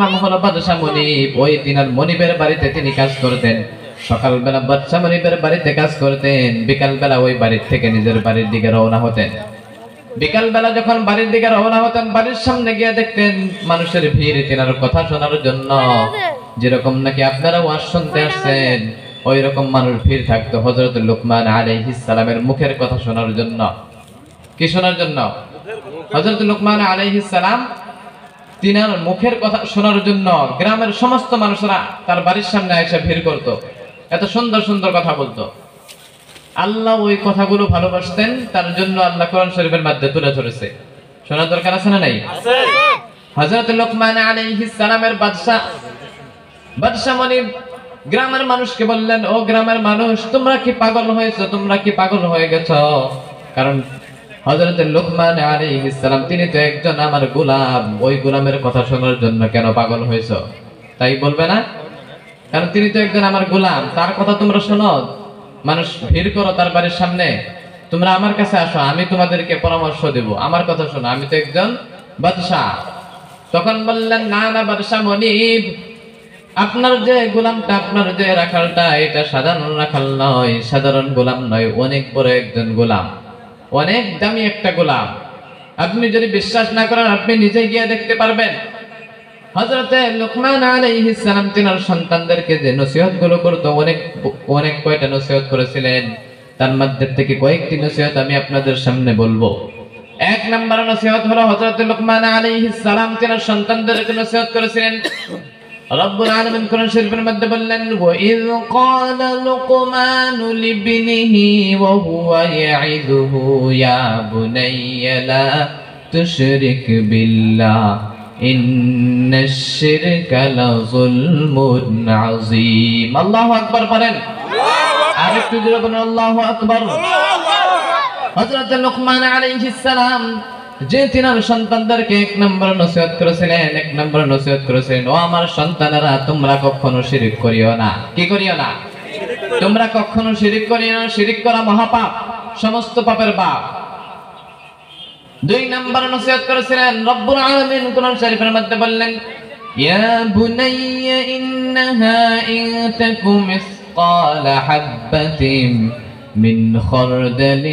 নাম হলো বাদশা মনিব। ওই দিনার মনিবের বাড়িতে তিনি কাজ করতেন। সকালবেলা বাদশা মনিবের বাড়িতে কাজ করতেন, বিকালবেলা ওই বাড়ির থেকে নিজের বাড়ির দিকে রওনা হতেন। বিকালবেলা যখন বাড়ির দিকে রওনা হতেন, বাড়ির সামনে গিয়ে দেখতেন মানুষের ভিড় তিনার কথা শোনার জন্য। যেরকম নাকি আপনারা ওয়াজ শুনতে আসছেন, ওই রকম মানুষ ভিড় থাকতো হযরত লুকমান আলাইহিস সালামের মুখের কথা শোনার জন্য। কি শোনার জন্য? হযরত লুকমান আলাইহিস সালাম তিনার মুখের কথা শোনার জন্য গ্রামের সমস্ত মানুষরা তার বাড়ির সামনে এসে ভিড় করত। এত সুন্দর সুন্দর কথা বলতো। আল্লাহ ওই কথাগুলো ভালোবাসতেন, তার জন্য আল্লাহ কোরআন শরীফের মধ্যে তুলে ধরেছে। শোনার দরকার আছে না নাই? হযরত লুকমান আলাইহিস সালামের বাদশা মনিব গ্রামের মানুষকে বললেন, ও গ্রামের মানুষ, তোমরা কি পাগল হয়েছো? তোমরা কি পাগল হয়ে গেছো? কারণ হযরত লুকমান আলাইহিস সালাম তিনি তো একজন আমার গোলাম, ওই গোলামের কথা শোনার জন্য কেন পাগল হয়েছো? তাই বলবে না? কারণ তিনি তো একজন আমার গোলাম, তার কথা তোমরা শোনো। মানুষ ভিড় করো তার বাড়ির সামনে, তোমরা আমার কাছে আসো, আমি তোমাদেরকে পরামর্শ দেব, আমার কথা শোনো, আমি তো একজন বাদশা। তখন বললেন, না না বাদশা মনিব, আপনার যে গোলামটা, আপনার যে রাখালটা, এটা সাধারণ রাখাল নয়, সাধারণ গোলাম নয়, অনেক বড় একজন গোলাম, অনেক দামি একটা গোলাম। আপনি যদি বিশ্বাস না করেন, আপনি নিজে গিয়ে দেখতে পারবেন। হযরত লুকমান আলাইহিস সালাম তিনার সন্তানদেরকে যে নসিহতগুলো করতো, অনেক কয়টা নসিহত করেছিলেন। তার মধ্যে থেকে কয়েকটি নসিহত আমি আপনাদের সামনে বলবো। এক নম্বর নসিহত হলো হযরত লুকমান আলাইহিস সালাম তিনার সন্তানদেরকে নসিহত করেছিলেন। রব্বুল আলামিন কোরআন শরীফের মধ্যে বললেন, ওয়াইয ক্বালা লুকমানু লিবনিহি ওয়া হুয়া ইয়াইদুহু ইয়া বুনাইয়া লা তুশরিক বিল্লাহ ইন্নাশ শিরকা লাযুলমুন আযীম। আল্লাহু আকবার বলেন। আরেকটু জোরে বলেন আল্লাহু আকবার। হযরত লুকমান আলাইহিস সালাম যে তিনার সন্তানদেরকে এক নম্বর নসিহত করেছিলেন, ও আমার সন্তানেরা, তোমরা কখনো শিরক করিও না। কি করিও না? তোমরা কখনো শিরক করিও না। শিরক করা মহাপাপ, সমস্ত পাপের বাপ। দুই নম্বর নসিহত করেছিলেন রব্বুল আলামিন কোরআন শরীফের মধ্যে বললেন, ইয়া বুনাইয়া ইন্নাহা ইন তাকু মিসকালা হাববাতিন من خردل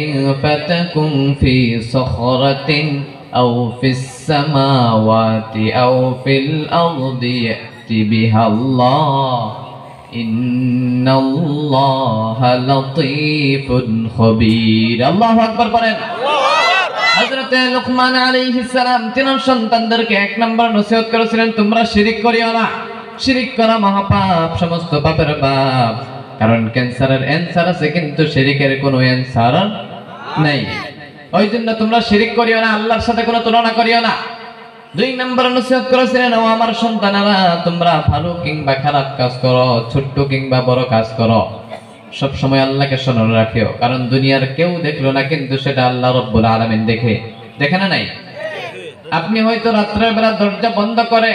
فتكن في صخرة أو في السماوات أو في الأرض يأت بها الله إن الله لطيف خبير। الله أكبر বলেন। হযরত লুকমান আলাইহিস সালাম তিনার সন্তানদেরকে এক নম্বর নসিহত করেছিলেন, তোমরা শিরক করিও না। শিরক করা মহাপাপ, সমস্ত পাপের বাপ। কারণ ক্যান্সারের অ্যানসার আছে, কিন্তু শিরকের কোনো অ্যানসার নাই। ওই জন্য তোমরা শিরক করিও না, আল্লাহর সাথে কোনো তুলনা করিও না। দুই নম্বর নসিহত করেছিলেন, ও আমার সন্তানেরা, তোমরা ভালো কিংবা খারাপ কাজ করো, ছোট্ট কিংবা বড় কাজ করো, সব সময় আল্লাহকে স্মরণ রাখিও। কারণ দুনিয়ার কেউ দেখলো না, কিন্তু সেটা আল্লাহ রাব্বুল আলামিন দেখে না নাই? আপনি হয়তো রাত্রের বেলা দরজা বন্ধ করে,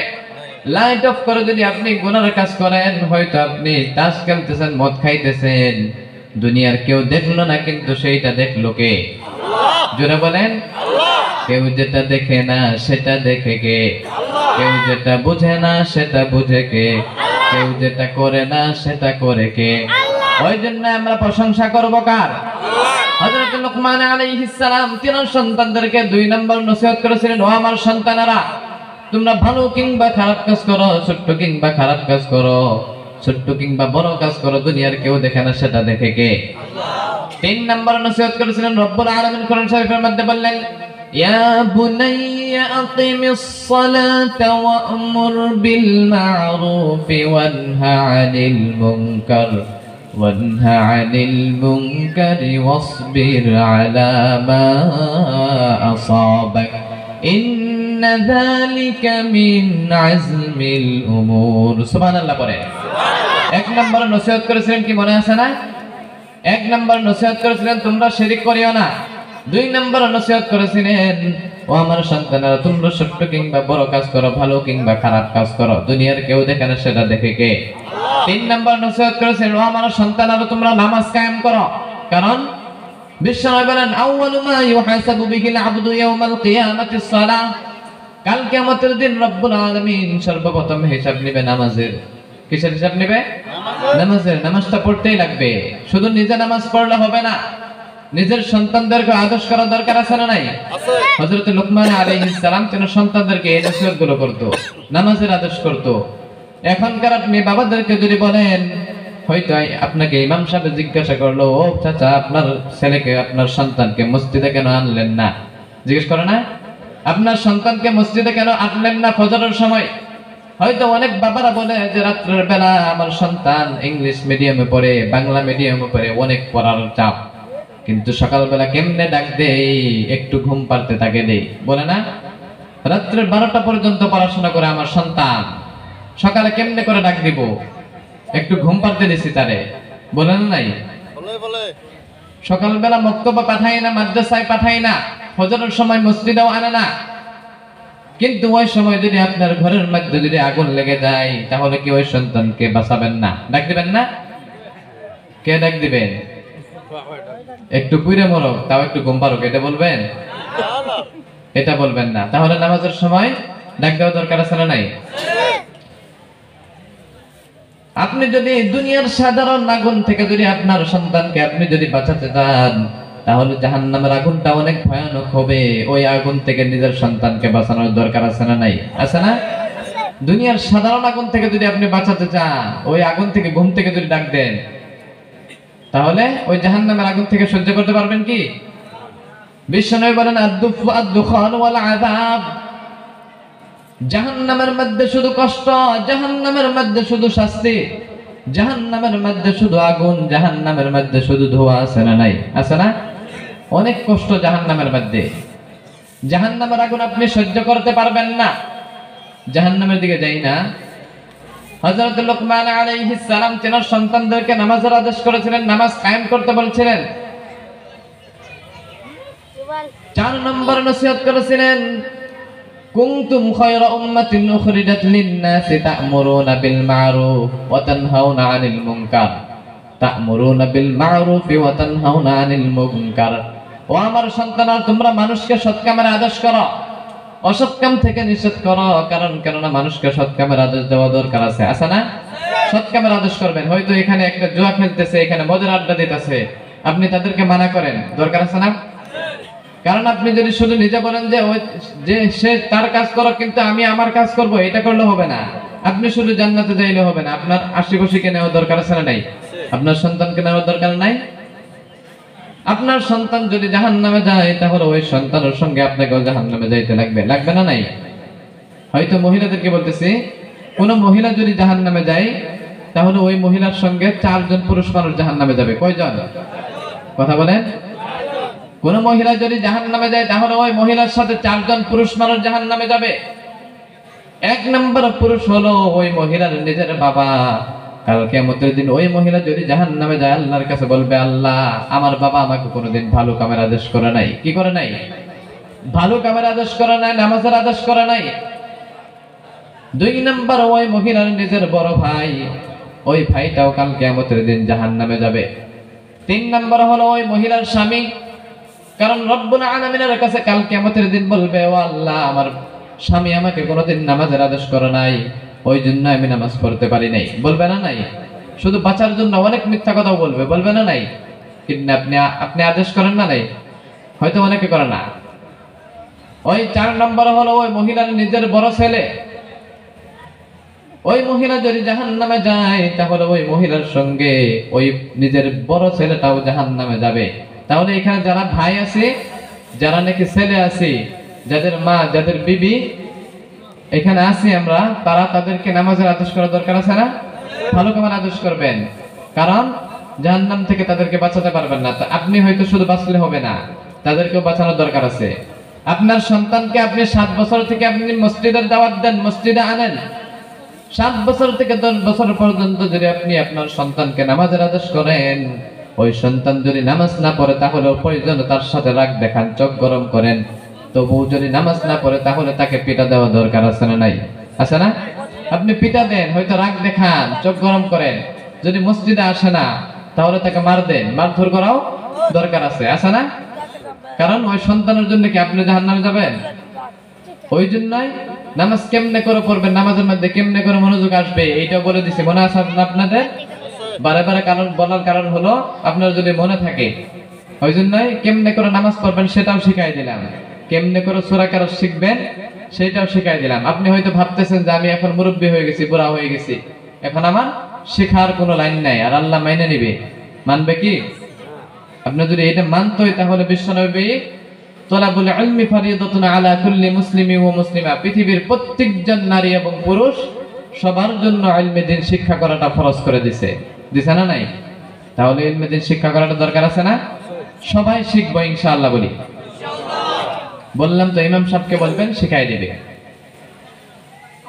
লাইট অফ করে যদি আপনি গুনার কাজ করেন, হয়তো আপনি তাস খেলতেছেন, মদ খাইতেছেন, দুনিয়ার কেউ দেখলো না, কিন্তু সেইটা দেখলো কে? জোরে বলেন। কেউ যেটা দেখে না সেটা দেখে কে? কেউ যেটা বুঝে না সেটা বুঝে কে? কেউ যেটা করে না সেটা করে কে? ওই জন্য আমরা প্রশংসা করব কার? হযরত লুকমান আলাইহিস সালাম তিনার সন্তানদেরকে দুই নম্বর নসিহত করেছিলেন, ও আমার সন্তানেরা, তোমরা ভালো কিংবা খারাপ কাজ করো, ছোট্ট কিংবা খারাপ কাজ করো, ছোট্ট কিংবা বড় কাজ করো, দুনিয়ার কেউ দেখে না, সেটা দেখে কে? তিন নম্বর নসিহত করেছিলেন রব্বুল আলামিন কোরআন শরীফের মধ্যে বললেন, ইয়া বুনাইয়া আকিমিস সালাতা ওয়া'মুর বিল মা'রুফি ওয়ানহা আনিল মুনকারি ওয়াসবির আলা মা আসাবাক ইন্না যালিকা মিন আজমিল উমুর। সুবহানাল্লাহ পড়ে। এক নম্বর নসিহত করেছিলেন, কি মনে আছে না? এক নম্বর নসিহত করেছিলেন, তোমরা শিরক করিও না। দুই নম্বর নসিহত করেছিলেন, ও আমার সন্তানেরা, তোমরা ছোট্ট কিংবা বড় কাজ করো, ভালো কিংবা খারাপ কাজ করো, দুনিয়ার কেউ দেখে না, সেটা দেখে কে? তিন নম্বর নসিহত করেছিলেন, ও আমার সন্তানেরা, তোমরা নামাজ কায়েম করো। কারণ বিশ্বনবী বলেন, আউয়ালু মা ইউহাসাবু বিহিল আবদু ইয়াউমাল কিয়ামাতিস সালাহ, কাল কিয়ামতের দিন রব্বুল আলামিন সর্বপ্রথম হিসাব নেবে নামাজের। কিসের হিসাব নেবে? নামাজের। নামাজটা পড়তেই লাগবে। শুধু নিজে নামাজ পড়লে হবে না, নিজের সন্তানদেরকে আদর্শ করা দরকার আছে না নাই? হযরত লুকমান আলাইহিস সালাম তেন সন্তানদেরকে এই নসিহতগুলো করত, নামাজের আদর্শ করত। এখনকার আপনি বাবাদেরকে যদি বলেন, হয়তো আপনাকে ইমাম সাহেব জিজ্ঞাসা করলো, ও চাচা আপনার ছেলেকে আপনার সন্তানকে মসজিদে কেন আনলেন না? জিজ্ঞেস করে না, আপনার সন্তানকে মসজিদে কেন আনলেন না ফজরের সময়? হয়তো অনেক বাবারা বলে যে রাত্রের বেলা আমার সন্তান ইংলিশ মিডিয়ামে পড়ে, বাংলা মিডিয়ামে পড়ে, অনেক পড়ার চাপ, কিন্তু সকালবেলা কেমনে ডাক দেই, একটু ঘুম পাড়তে তাকে দেই। বলে না, রাত্রের 12টা পর্যন্ত পড়াশোনা করে আমার সন্তান, সকালে কেমনে করে ডাক দিব, একটু ঘুম পাড়তে দিছি তারে। বলে না নাই? সকালবেলা মক্তবা পাঠাই না, মাদ্রাসায় পাঠাই না, ফজরের সময় মসজিদেও আনে না। কিন্তু ওই সময় যদি আপনার ঘরের মধ্যে যদি আগুন লেগে যায়, তাহলে কি ওই সন্তানকে বাঁচাবেন না? ডাক দিবেন না? কে ডাক দিবেন? একটু পুইরে মরক, তাও একটু ঘুম পারুক, এটা বলবেন? এটা বলবেন না। তাহলে নামাজের সময় ডাক দেওয়া দরকার আছে না নাই? আপনি যদি দুনিয়ার সাধারণ আগুন থেকে যদি আপনার সন্তানকে আপনি যদি বাঁচাতে চান, তাহলে জাহান্নামের আগুনটা অনেক ভয়ানক হবে। ওই আগুন থেকে নিজের সন্তানকে বাঁচানোর দরকার আছে না নাই? আছে না? দুনিয়ার সাধারণ আগুন থেকে যদি আপনি বাঁচাতে চান, ওই আগুন থেকে ঘুম থেকে যদি ডাক দেন, তাহলে ওই জাহান্নামের আগুন থেকে সহ্য করতে পারবেন কি? বিশ্বনবী বলেন, আদ-দুখান ওয়াল আযাব, জাহান্নামের মধ্যে শুধু কষ্ট, জাহান্নামের মধ্যে শুধু শাস্তি, জাহান্নামের মধ্যে শুধু আগুন, জাহান্নামের মধ্যে শুধু ধোঁয়া, আছে না নাই? আছে না? অনেক কষ্ট জাহান্নামের মধ্যে। জাহান্নামের আগুন আপনি সহ্য করতে পারবেন না। জাহান্নামের দিকে যাই না। হযরত লুকমান আলাইহিস সালাম তেনার সন্তানদেরকে নামাজের আদেশ করেছিলেন, নামাজ কায়েম করতে বলেছিলেন। 4 নম্বর নসিহত করেছিলেন, কুনতুম খায়রা উম্মাতিন উখরিজাত লিন-নাসি তা'মুরুনা বিল মা'রুফ ওয়া তানহাউনা 'আনিল মুনকার, তা'মুরুনা বিল মা'রুফ ওয়া তানহাউনা 'আনিল মুনকার। ও আমার সন্তানরা, তোমরা মানুষকে সৎ কামের আদেশ করো, অসৎ কাম থেকে নিষেধ করো। কারণ কেননা মানুষকে সৎ কামের আদেশ দেওয়া দরকার আছে, আছে না? সৎ কামের আদেশ করবেন। হয়তো এখানে একটা জুয়া খেলতেছে, এখানে মদের আড্ডা দিতেছে, আপনি তাদেরকে মানা করেন, দরকার আছে না? কারণ আপনি যদি শুধু নিজে বলেন যে সে তার কাজ করো কিন্তু আমি আমার কাজ করব, এটা করলে হবে না। আপনি শুধু জান্নাতে যাইলে হবে না, আপনার আশিপাশিকে নেওয়া দরকার আছে না নাই? আপনার সন্তানকে নেওয়ার দরকার নাই? আপনার সন্তান যদি জাহান্নামে যায়, তাহলে ওই সন্তানের সঙ্গে আপনাকেও জাহান্নামে যাইতে লাগবে, লাগবে না নাই? হয়তো মহিলাদেরকে বলতেছি, কোন মহিলা যদি জাহান্নামে যায়, তাহলে ওই মহিলার সঙ্গে 4 জন পুরুষ মানুষ জাহান্নামে যাবে। কয়জন? কথা বলেন। কোন মহিলা যদি জাহান্নামে যায়, তাহলে ওই মহিলার সাথে 4 জন পুরুষ মানুষ জাহান্নামে যাবে। 1 নম্বর পুরুষ হলো ওই মহিলার নিজের বাবা। কাল কিয়ামতের দিন ওই মহিলা যদি জাহান্নামে যায়, আল্লাহর কাছে বলবে, আল্লাহ, আমার বাবা আমাকে কোনোদিন ভালো কামের আদেশ করে নাই। কি করে নাই? ভালো কামের আদেশ করে নাই, নামাজের আদেশ করে নাই। 2 নম্বর ওই মহিলার নিজের বড় ভাই, ওই ভাইটাও কাল কিয়ামতের দিন জাহান্নামে যাবে। 3 নম্বর হলো ওই মহিলার স্বামী, কারণ রব্বুল আলামিনের কাছে কাল কিয়ামতের দিন বলবে, ও আল্লাহ, আমার স্বামী আমাকে কোনোদিন নামাজের আদেশ করে নাই, ওই জন্য আমি নামাজ পড়তে পারি নাই। বলবে না নাই? শুধু বাঁচার জন্য অনেক মিথ্যা কথাও বলবে, বলবে না নাই? কিন্তু আপনি আদেশ করেন না নাই? হয়তো অনেকে করে না। ওই 4 নম্বর হলো ওই মহিলার নিজের বড় ছেলে। ওই মহিলা যদি জাহান্নামে যায়, তাহলে ওই মহিলার সঙ্গে ওই নিজের বড় ছেলেটাও জাহান্নামে যাবে। তাহলে এখানে যারা ভাই আছে, যারা নাকি ছেলে আছে, যাদের মা, যাদের বিবি এখানে আছি আমরা, তারা তাদেরকে নামাজের আদেশ করা দরকার আছে না? ভালো কামের আদেশ করবেন, কারণ জাহান্নাম থেকে তাদেরকে বাঁচাতে পারবেন না। আপনি হয়তো শুধু বাঁচলে হবে না, তাদেরকেও বাঁচানোর দরকার আছে। আপনার সন্তানকে আপনি 7 বছর থেকে আপনি মসজিদের দাওয়াত দেন, মসজিদে আনেন। 7 বছর থেকে 10 বছর পর্যন্ত যদি আপনি আপনার সন্তানকে নামাজের আদেশ করেন, ওই সন্তান যদি নামাজ না পড়ে, তাহলে প্রয়োজন তার সাথে রাগ দেখান, চোখ গরম করেন। তবু যদি নামাজ না পড়ে, তাহলে তাকে পিটা দেওয়া দরকার আছে না নাই? আছে না? আপনি পিটা দেন, হয়তো রাগ দেখান, চোখ গরম করেন। যদি মসজিদে আসে না, তাহলে তাকে মার দেন, মারধর করাও দরকার আছে না? কারণ ওই সন্তানের জন্য কি আপনি জাহান্নামে যাবেন? ওই জন্যই নামাজ কেমনে করে পড়বেন, নামাজের মধ্যে কেমনে করে মনোযোগ আসবে এইটা বলে দিছি, মনে আছে আপনাদের? বারে বারে কারণ বলার কারণ হলো আপনার যদি মনে থাকে, ওই জন্যই কেমনে করে নামাজ পড়বেন সেটাও শিখাই দিলাম, কেমনে করে সূরা কেরাত শিখবেন সেটাও শিখাই দিলাম। আপনি হয়তো ভাবতেছেন যে আমি এখন মুরব্বী হয়ে গেছি, বুড়া হয়ে গেছি, এখন আমার শেখার কোনো লাইন নাই, আর আল্লাহ মাইনে নিবে, মানবে কি? আপনি যদি এটা মানতই তাহলে বিশ্বনবী তলাবুল ইলমি ফরিদাতুন আলা কুল্লি মুসলিমি ওয়া মুসলিমা, পৃথিবীর প্রত্যেকজন নারী এবং পুরুষ সবার জন্য ইলমে দ্বীন শিক্ষা করাটা ফরজ করে দিছে না নাই? তাহলে ইলমে দ্বীন শিক্ষা করাটা দরকার আছে না? সবাই শিখবো ইনশাআল্লাহ বলি। বললাম তো ইমাম সাহেবকে বলবেন শিখাই দিবে।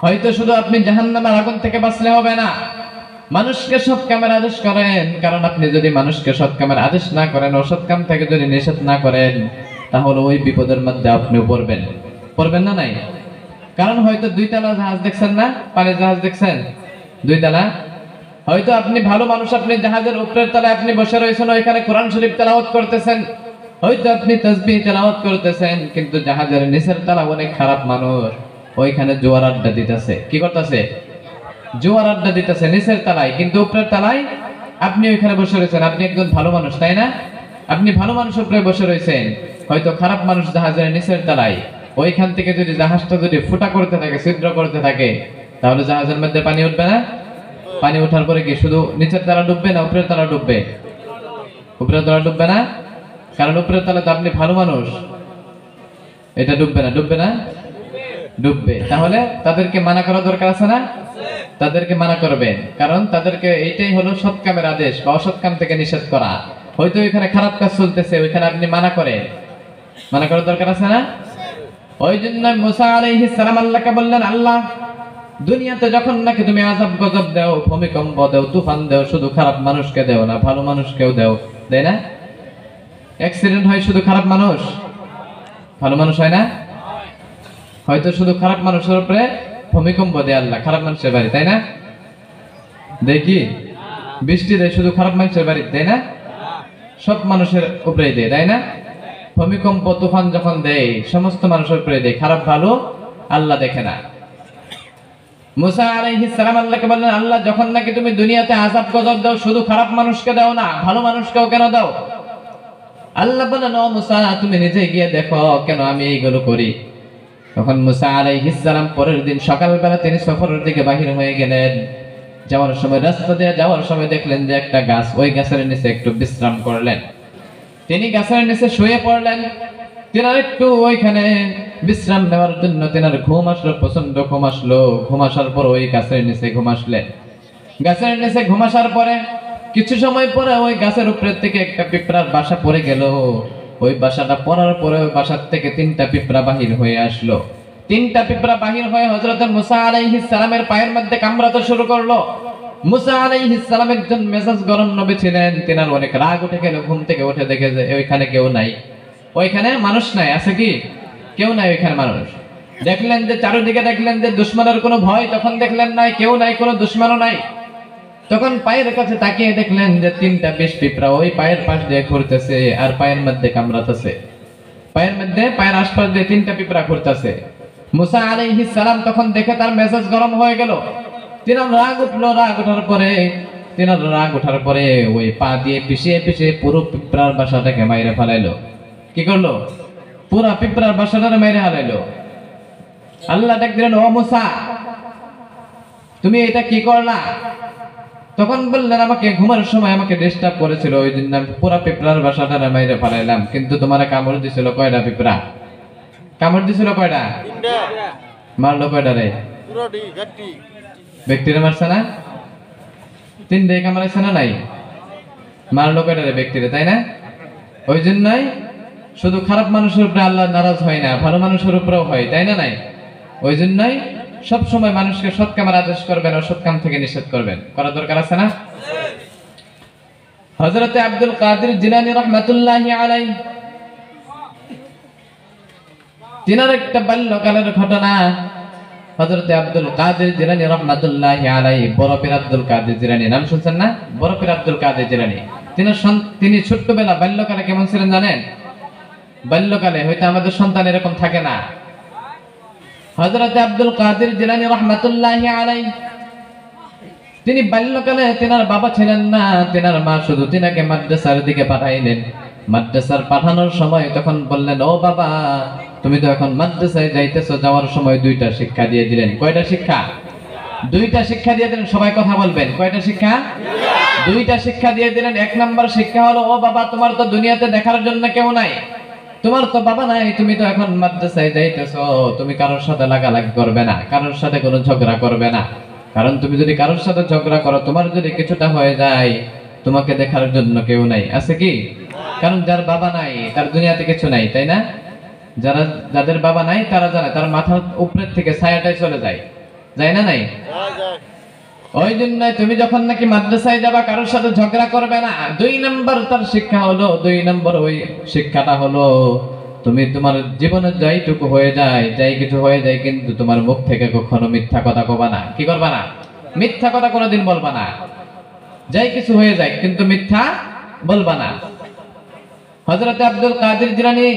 হয়তো শুধু আপনি জাহান্নামের আগুন থেকে বাঁচলে হবে না, মানুষকে সৎ কামের আদেশ করেন, কারণ আপনি যদি মানুষকে সৎ কামের আদেশ না করেন, অসৎ কাম থেকে যদি নিষেধ না করেন, তাহলে ওই বিপদের মধ্যে আপনিও পড়বেন না নাই? কারণ হয়তো 2 তলা জাহাজ দেখছেন না, পানির জাহাজ দেখছেন 2 তলা, হয়তো আপনি ভালো মানুষ, আপনি জাহাজের উপরের তলায় আপনি বসে রয়েছেন, ওইখানে কোরআন শরীফ তেলাওয়াত করতেছেন, হয়তো আপনি তাসবিহ তেলাওয়াত করতেছেন, কিন্তু জাহাজের নিচের তলা অনেক খারাপ মানুষ, ওইখানে জোয়ার আড্ডা দিতেছে। কি করতেছে? জোয়ার আড্ডা দিতেছে নিচের তলায়, কিন্তু উপরের তলায় আপনি ওইখানে বসে রয়েছেন, আপনি একজন ভালো মানুষ, তাই না? আপনি ভালো মানুষ উপরে বসে রয়েছেন, হয়তো খারাপ মানুষ জাহাজের নিচের তলায়, ওইখান থেকে যদি জাহাজটা যদি ফুটা করতে থাকে, ছিদ্র করতে থাকে, তাহলে জাহাজের মধ্যে পানি উঠবে না? পানি ওঠার পরে কি শুধু নিচের তলা ডুববে না উপরের তলা ডুববে? উপরের তলা ডুববে না, কারণ উপরের তলা তো আপনি ভালো মানুষ, এটা ডুববে না? ডুববে। তাহলে তাদেরকে মানা করা দরকার আছে না? তাদেরকে মানা করবেন, কারণ তাদেরকে এইটাই হলো সৎ কামের আদেশ বা অসৎ কাম থেকে নিষেধ করা। হয়তো ওইখানে খারাপ কাজ চলতেছে, ওইখানে আপনি মানা করার দরকার আছে না? ওই জন্য মুসা আলাইহিস সালাম আল্লাহকে বললেন, আল্লাহ দুনিয়াতে যখন নাকি তুমি আযাব গজব দাও, ভূমিকম্প দাও, তুফান দাও, শুধু খারাপ মানুষকে দাও না, ভালো মানুষকেও দাও, তাই না? অ্যাক্সিডেন্ট হয় শুধু খারাপ মানুষ, ভালো মানুষ হয় না? হয়তো শুধু খারাপ মানুষের উপরে ভূমিকম্প দেয় আল্লাহ, খারাপ মানুষের বাড়ি, তাই না? দেখি বৃষ্টি দেয় শুধু খারাপ মানুষের বাড়ি, তাই না? সব মানুষের উপরেই দেয়, তাই না? ভূমিকম্প তুফান যখন দেয় সমস্ত মানুষের উপরে দেয়, খারাপ ভালো আল্লাহ দেখে না। মুসা আলাইহিস সালাম আল্লাহকে বললেন, আল্লাহ যখন নাকি তুমি দুনিয়াতে আযাব গজব দাও, শুধু খারাপ মানুষকে দাও না, ভালো মানুষকেও কেন দাও? আল্লাহ বললেন, ও মুসা তুমি নিজে গিয়ে দেখো কেন আমি এইগুলো করি। তখন মুসা আলাইহিস সালাম পরের দিন সকালবেলা তিনি সফরের দিকে বাহির হয়ে গেলেন। যাওয়ার সময় রাস্তা দিয়ে যাওয়ার সময় দেখলেন যে একটা গাছ, ওই গাছের নিচে একটু বিশ্রাম করলেন। তিনি গাছের নিচে শুয়ে পড়লেন, তিনার একটু ওইখানে বিশ্রাম নেওয়ার জন্য তিনার ঘুম আসলো, প্রচন্ড ঘুম আসলো। ঘুম আসার পর ওই গাছের নিচে ঘুম আসলেন। গাছের নিচে ঘুম আসার পরে কিছু সময় পরে ওই গাছের উপরের থেকে একটা পিঁপড়ার বাসা পড়ে গেল। ওই বাসাটা পড়ার পরে ওই বাসার থেকে 3টা পিঁপড়া বাহির হয়ে আসলো। 3টা পিঁপড়া বাহির হয়ে হযরত মুসা আলাইহিস সালামের পায়ের মধ্যে কামড়াতে শুরু করলো। মুসা আলাইহিস সালাম একজন মেজাজ গরম নবী ছিলেন, তিনার অনেক রাগ উঠে গেল। ঘুম থেকে উঠে দেখে যে ওইখানে কেউ নাই, ওইখানে মানুষ নাই। আছে কি? কেউ নাই ওইখানে মানুষ। দেখলেন যে চারিদিকে দেখলেন যে দুশমনের কোনো ভয়, তখন দেখলেন নাই, কেউ নাই, কোনো দুশমনও নাই। তখন পায়ের কাছে তাকিয়ে দেখলেন যে 3টা বিষ পিঁপড়া ওই পায়ের পাশ দিয়ে ঘুরতেছে আর পায়ের মধ্যে কামড়াতেছে। পায়ের আশপাশ দিয়ে 3টা পিঁপড়া ঘুরতেছে। মুসা আলাইহিস সালাম তখন দেখে তার মেজাজ গরম হয়ে গেল। তিনার রাগ উঠলো। রাগ ওঠার পরে ওই পা দিয়ে পিছিয়ে পুরো পিঁপড়ার বাসাটাকে মাইরে ফেলাইলো। কি করলো? পুরা পিঁপড়ার বাসাটাকে মাইরে ফেলাইলো। আল্লাহ ডাক দিলেন, ও মুসা তুমি এটা কি করলা? তখন বললেন, আমাকে ঘুমার সময় আমাকে ডিস্টার্ব করেছিল, ওই জন্য আমি পুরা পিঁপড়ার বাসাটা মাইরে ফেলাইলাম। কিন্তু তোমার কামড় দিছিল কয়টা পিঁপড়া? কামড় দিছিল কয়টা? মারলো কয়টা রে? ব্যক্তিরে মারছে না? 3 কামড়াইছে না? নাই। মারলো কয়টা রে? ব্যক্তিরে, তাই না? ওই জন্যই শুধু খারাপ মানুষের উপরে আল্লাহ নারাজ হয় না, ভালো মানুষের উপরেও হয়, তাই না? নাই। ওই জন্যই সব সময় মানুষকে সৎ কামের আদেশ করবেন, অসৎ কাম থেকে নিষেধ করবেন, করা দরকার আছে না? হযরত আব্দুল কাদের জিলানী রাহমাতুল্লাহি আলাইহি, তিনার একটা বাল্যকালের ঘটনা। হযরত আব্দুল কাদের জিলানী রাহমাতুল্লাহি আলাইহি, বড় পীর আব্দুল কাদের জিলানী, নাম শুনছেন না? বড় পীর আব্দুল কাদের জিলানী। তিনি ছোট্টবেলা বাল্যকালে কেমন ছিলেন জানেন? বাল্যকালে হয়তো আমাদের সন্তান এরকম থাকে না, হযরত আব্দুল কাদের জিলানী রাহমাতুল্লাহি আলাইহি তিনি বাল্যকালে তেনার বাবা ছিলেন না, তেনার মা শুধু তিনাকে মাদ্রাসার দিকে পাঠাইলেন। মাদ্রাসার পাঠানোর সময় তখন বললেন, ও বাবা তুমি তো এখন মাদ্রাসায় যাইতেছো, যাওয়ার সময় দুইটা শিক্ষা দিয়ে দিলেন। কয়টা শিক্ষা? দুইটা শিক্ষা দিয়ে দিলেন। সবাই কথা বলবেন, কয়টা শিক্ষা? দুইটা শিক্ষা দিয়ে দিলেন। এক নাম্বার শিক্ষা হলো, ও বাবা তোমার তো দুনিয়াতে দেখার জন্য কেউ নাই, তোমার তো বাবা নাই, তুমি তো এখন মাদ্রাসায় যাইতেছো, তুমি কারোর সাথে লাগালাগি করবে না, কারোর সাথে কোনো ঝগড়া করবে না। কারণ তুমি যদি কারোর সাথে ঝগড়া করো, তোমার যদি কিছুটা হয়ে যায়, তোমাকে দেখার জন্য কেউ নাই, আছে কি? কারণ যার বাবা নাই তার দুনিয়াতে কিছু নাই, তাই না? যাদের বাবা নাই তারা জানে তার মাথার উপরের থেকে ছায়াটাই চলে যায়, যায় না? নাই? ওই জন্য তুমি যখন নাকি মাদ্রাসায় যাবা, কারোর সাথে ঝগড়া করবে না। দুই নম্বর তার শিক্ষা হলো, দুই নম্বর ওই শিক্ষাটা হলো, তুমি তোমার জীবনে যাইটুকু হয়ে যায়, যাই কিছু হয়ে যায়, কিন্তু তোমার মুখ থেকে কখনো মিথ্যা কথা কবা না। কি করবা না? মিথ্যা কথা কোনোদিন বলবা না। যাই কিছু হয়ে যায় কিন্তু মিথ্যা বলবা না। হযরত আব্দুল কাদের জিলানী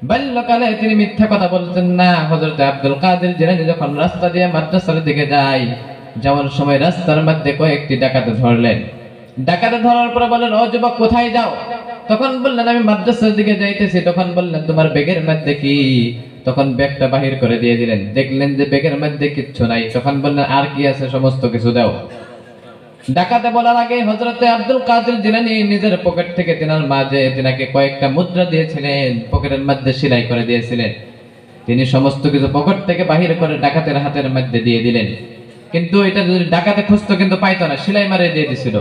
বাল্যকালে তিনি মিথ্যা কথা বলতেন না। হযরত আব্দুল কাদের জিলানী যখন রাস্তা দিয়ে মাদ্রাসার দিকে যায়, যাওয়ার সময় রাস্তার মধ্যে কয়েকটি ডাকাতে ধরলেন। ডাকাতে ধরার পরে বললেন, ও যুবক কোথায় যাও? তখন বললেন, আমি মাদ্রাসার দিকে যাইতেছি। তখন বললেন, তোমার ব্যাগের মধ্যে কি? তখন ব্যাগটা বাহির করে দিয়ে দিলেন। দেখলেন যে ব্যাগের মধ্যে কিচ্ছু নাই। তখন বললেন, আর কি আছে? সমস্ত কিছু দাও। ডাকাতে বলার আগে হযরতে আব্দুল কাদের জিলানী নিজের পকেট থেকে তেনার মা যে তেনাকে কয়েকটা মুদ্রা দিয়েছিলেন, পকেটের মধ্যে সেলাই করে দিয়েছিলেন, তিনি সমস্ত কিছু পকেট থেকে বাহির করে ডাকাতের হাতের মধ্যে দিয়ে দিলেন। কিন্তু এটা যদি ডাকাতে খুঁজতো কিন্তু পাইতো না, সেলাই মারে দিয়ে দিছিল।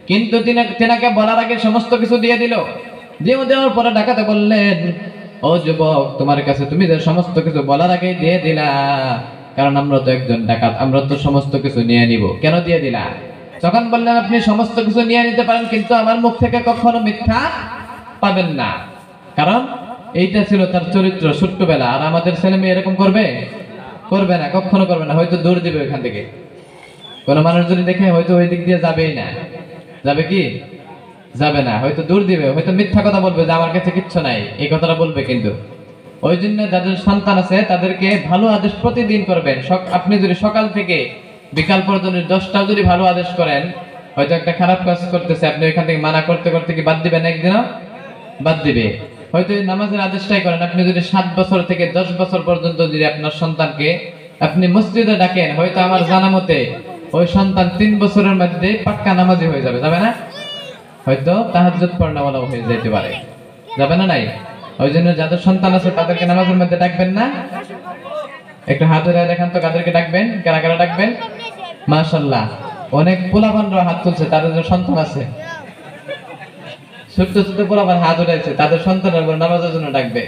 কিন্তু তেনাকে বলার আগে সমস্ত কিছু দিয়ে দিল। দিয়ে দেওয়ার পরে ডাকাতে বললেন, ও যুবক তোমার কাছে তুমি যে সমস্ত কিছু বলার আগে দিয়ে দিলা, কারণ আমরা তো একজন ডাকাত, আমরা তো সমস্ত কিছু নিয়ে নিব, কেন দিয়ে দিলা? তখন বললেন, আপনি সমস্ত কিছু নিয়ে নিতে পারেন, কিন্তু আমার মুখ থেকে কখনো মিথ্যা পাবেন না। কারণ এইটা ছিল তার চরিত্র ছোট্টবেলা। আর আমাদের ছেলে মেয়ে এরকম করবে? করবে না, কখনো করবে না। হয়তো দূর দিবে ওইখান থেকে। কোন মানুষ যদি দেখে হয়তো ওই দিক দিয়ে যাবেই না। যাবে কি? যাবে না, হয়তো দূর দিবে, হয়তো মিথ্যা কথা বলবে যে আমার কাছে কিচ্ছু নাই, এই কথাটা বলবে। কিন্তু ওই জন্য যাদের সন্তান আছে তাদেরকে ভালো আদেশ প্রতিদিন করবেন। আপনি যদি সকাল থেকে বিকাল পর্যন্ত 10টাও যদি ভালো আদেশ করেন, হয়তো একটা খারাপ কাজ করতেছে, আপনি ওইখান থেকে মানা করতে করতে কি বাদ দিবেন? একদিনও বাদ দিবে। হয়তো নামাজের আদেশটাই করেন, আপনি যদি 7 বছর থেকে 10 বছর পর্যন্ত যদি আপনার সন্তানকে আপনি মসজিদে ডাকেন, হয়তো আমার জানা মতে ওই সন্তান 3 বছরের মধ্যে পাক্কা নামাজি হয়ে যাবে। যাবে না? হয়তো তাহাজ্জুদ পড়াওয়ালা হয়ে যেতে পারে। যাবে না? নাই? ওই জন্য যাদের সন্তান আছে তাদেরকে নামাজের মধ্যে ডাকবেন না। একটু হাত উঠায় দেখান তো, কাদেরকে ডাকবেন? কারা কারা ডাকবেন? মাশাআল্লাহ, অনেক পোলাপানরা হাত তুলছে, তাদের যে সন্তান আছে। ছোট্ট ছোট পোলাপান হাত উঠাইছে, তাদের সন্তানের উপর নামাজের জন্য ডাকবে।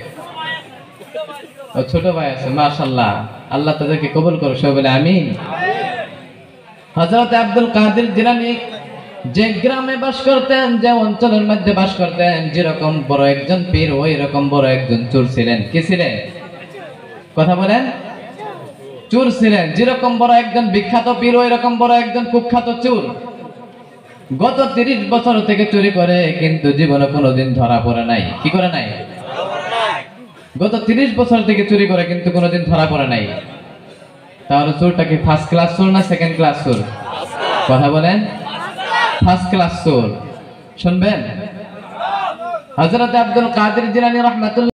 ও ছোট ভাই আছে, মাশাআল্লাহ, আল্লাহ তাদেরকে কবুল করুক, সবাই বলে আমিন। হযরত আব্দুল কাদের জিলানী যে গ্রামে বাস করতেন, যে অঞ্চলের মধ্যে বাস করতেন, যেরকম বড় একজন পীর, ওই রকম বড় একজন চোর ছিলেন। কি ছিলেন? কথা বলেন। চোর ছিলেন। যেরকম বড় একজন বিখ্যাত পীর, ওই রকম বড় একজন কুখ্যাত চোর। গত 30 বছর থেকে চুরি করে, কিন্তু জীবনে কোনোদিন ধরা পড়ে নাই। কি করে নাই? গত 30 বছর থেকে চুরি করে, কিন্তু কোনোদিন ধরা পড়ে নাই। তাহলে চোরটা কি ফার্স্ট ক্লাস চোর না সেকেন্ড ক্লাস চোর? কথা বলেন। ফার্স্ট ক্লাস চোর। শুনবেন? হযরত আব্দুল কাদের জিলানী রাহমাতুল্লাহ